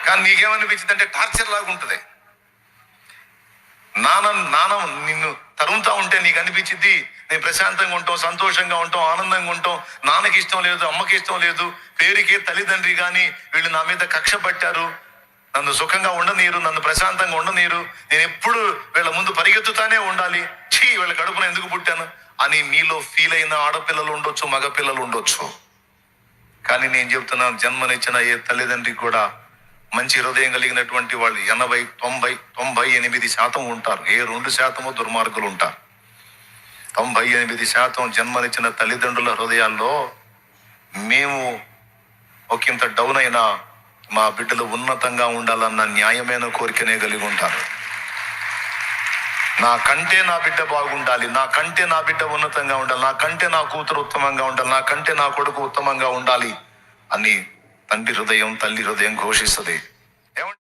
కానీ నీకేమనిపించింది అంటే టార్చర్ లాగా ఉంటుంది. నాన్న నిన్ను తరుముతా ఉంటే నీకు అనిపించింది నేను ప్రశాంతంగా ఉంటాం, సంతోషంగా ఉంటాం, ఆనందంగా ఉంటాం. నాన్నకి ఇష్టం లేదు, అమ్మకి ఇష్టం లేదు, పేరుకి తల్లిదండ్రి కానీ వీళ్ళు నా మీద కక్ష పట్టారు, నన్ను సుఖంగా ఉండనీరు, నన్ను ప్రశాంతంగా ఉండనీరు, నేను ఎప్పుడు వీళ్ళ ముందు పరిగెత్తుతానే ఉండాలి, వీళ్ళ కడుపున ఎందుకు పుట్టాను అని మీలో ఫీల్ అయిన ఆడపిల్లలు ఉండొచ్చు, మగపిల్లలు ఉండొచ్చు. కానీ నేను చెప్తున్నాను, జన్మనిచ్చిన ఏ తల్లిదండ్రికి కూడా మంచి హృదయం కలిగినటువంటి వాళ్ళు 80, 90, 98% ఉంటారు. ఏ 2% దుర్మార్గులు ఉంటారు. 98% జన్మనిచ్చిన తల్లిదండ్రుల హృదయాల్లో మేము ఒకంత డౌన్ అయినా మా బిడ్డలు ఉన్నతంగా ఉండాలన్న న్యాయమైన కోరికనే కలిగి ఉంటారు. నాకంటే నా బిడ్డ బాగుండాలి, నాకంటే నా బిడ్డ ఉన్నతంగా ఉండాలి, నాకంటే నా కూతురు ఉత్తమంగా ఉండాలి, నాకంటే నా కొడుకు ఉత్తమంగా ఉండాలి అని తండ్రి హృదయం, తల్లి హృదయం ఘోషిస్తుంది.